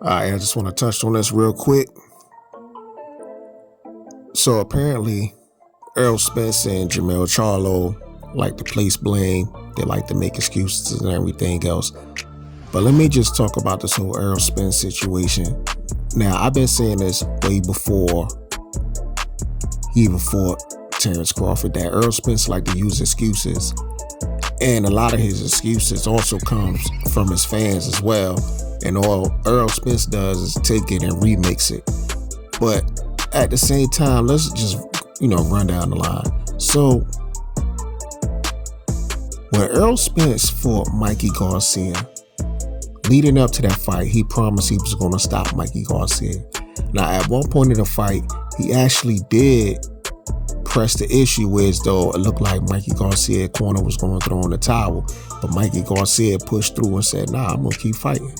I just want to touch on this real quick. So apparently, Errol Spence and Jamel Charlo like to place blame. They like to make excuses and everything else. But let me just talk about this whole Errol Spence situation. Now, I've been saying this way before he even fought Terrence Crawford, that Errol Spence like to use excuses. And a lot of his excuses also comes from his fans as well. And all Errol Spence does is take it and remix it. But at the same time, let's just, run down the line. So when Errol Spence fought Mikey Garcia, leading up to that fight, he promised he was going to stop Mikey Garcia. Now, at one point in the fight, he actually did press the issue as though it looked like Mikey Garcia's corner was going to throw in the towel. But Mikey Garcia pushed through and said, nah, I'm going to keep fighting.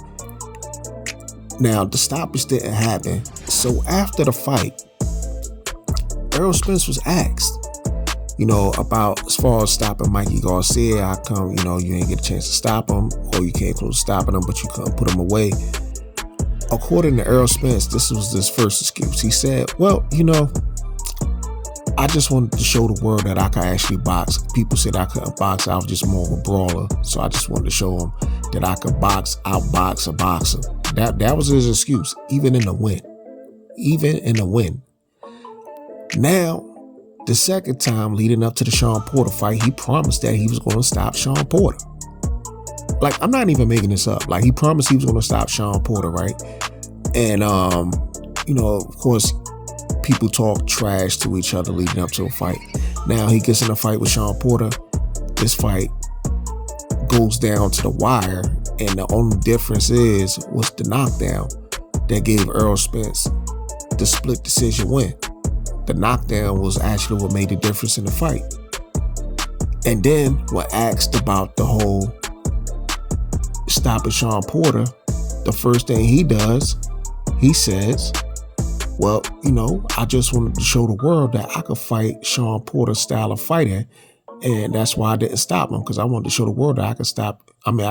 Now, the stoppage didn't happen. So after the fight, Errol Spence was asked, about as far as stopping Mikey Garcia, how come, you ain't get a chance to stop him, or you came close to stopping him, but you couldn't put him away. According to Errol Spence, this was his first excuse. He said, well, I just wanted to show the world that I could actually box. People said I couldn't box. I was just more of a brawler. So I just wanted to show them that I could outbox a boxer. That was his excuse, even in the win. Now, the second time leading up to the Sean Porter fight, he promised that he was going to stop Sean Porter. Like, I'm not even making this up. Like, he promised he was going to stop Sean Porter, right? And, of course, people talk trash to each other leading up to a fight. Now he gets in a fight with Sean Porter. This fight goes down to the wire, and the only difference was the knockdown that gave Errol Spence the split decision win. The knockdown was actually what made the difference in the fight. And then when asked about the whole stopping Sean Porter, the first thing he does, he says, well, I just wanted to show the world that I could fight Sean Porter's style of fighting. And that's why I didn't stop him, because I wanted to show the world that I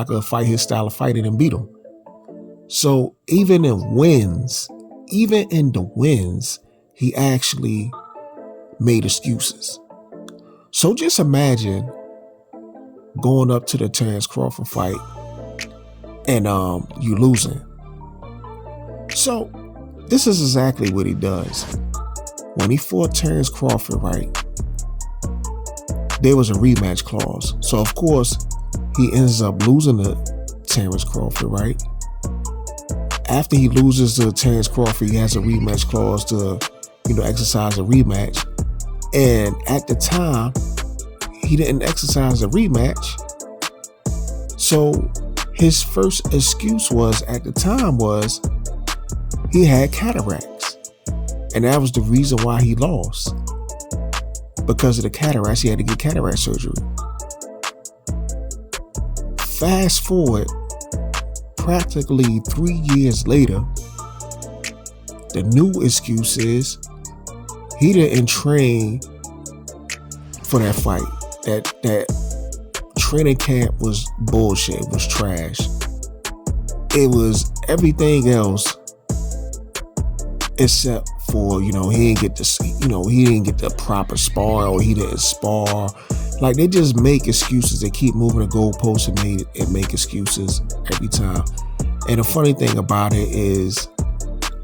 could fight his style of fighting and beat him. So even in the wins, he actually made excuses. So just imagine going up to the Terrence Crawford fight and you losing. So this is exactly what he does. When he fought Terrence Crawford, right, there was a rematch clause. So of course, he ends up losing to Terrence Crawford, right? After he loses to Terrence Crawford, he has a rematch clause to, exercise a rematch. And at the time, he didn't exercise a rematch. So his first excuse was he had cataracts. And that was the reason why he lost. Because of the cataracts, he had to get cataract surgery. Fast forward, practically 3 years later, the new excuse is he didn't train for that fight. That training camp was bullshit. It was trash. It was everything else except for, he didn't get the proper spar, or he didn't spar. Like, they just make excuses. They keep moving the goalposts and make excuses every time. And the funny thing about it is,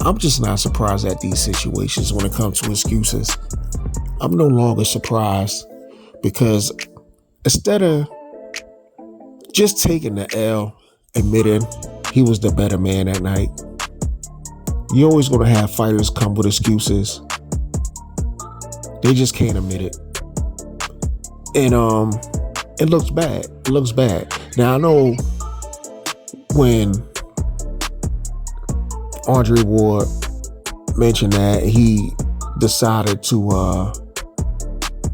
I'm just not surprised at these situations when it comes to excuses. I'm no longer surprised, because instead of just taking the L, admitting he was the better man that night, you're always going to have fighters come with excuses. They just can't admit it. And it looks bad. Now, I know when Andre Ward mentioned that he decided to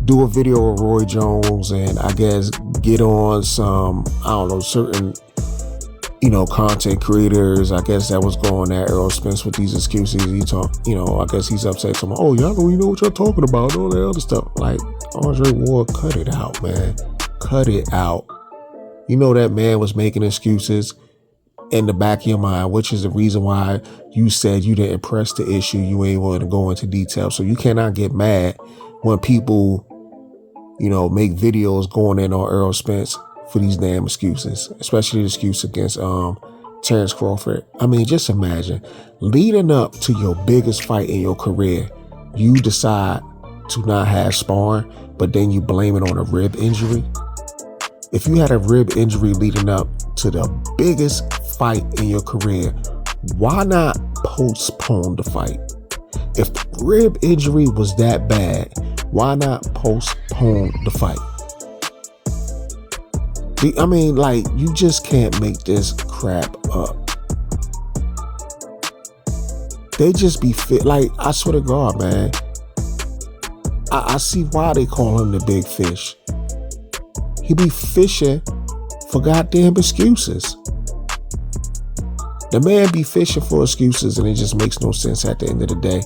do a video of Roy Jones and I guess get on some, certain, content creators. I guess that was going at Errol Spence with these excuses. He I guess he's upset. Someone, y'all don't even know what y'all talking about, all that other stuff. Like, Andre Ward, cut it out, man. Cut it out. That man was making excuses. in the back of your mind, which is the reason why you said you didn't press the issue. You ain't want to go into detail. So you cannot get mad when people, make videos going in on Errol Spence for these damn excuses, especially the excuse against Terrence Crawford. I mean, just imagine leading up to your biggest fight in your career, you decide to not have sparring, but then you blame it on a rib injury. If you had a rib injury leading up to the biggest fight in your career, why not postpone the fight? If the rib injury was that bad, why not postpone the fight? I mean, you just can't make this crap up. They just be fit. I swear to God, man. I see why they call him the big fish. He be fishing for goddamn excuses. The man be fishing for excuses, and it just makes no sense at the end of the day.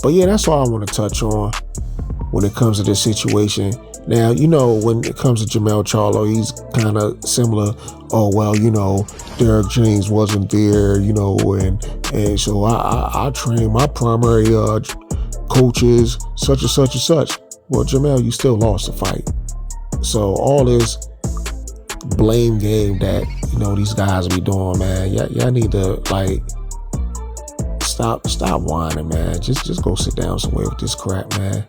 But yeah, that's all I want to touch on when it comes to this situation. Now, when it comes to Jermell Charlo, he's kind of similar. Oh, well, Derek James wasn't there, and so I trained my primary coaches, such and such and such. Well, Jermell, you still lost the fight. So all this blame game that, these guys be doing, man, y'all need to, stop whining, man. Just go sit down somewhere with this crap, man.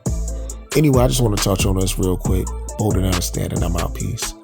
Anyway, I just want to touch on this real quick. Bold and understanding. I'm out. Peace.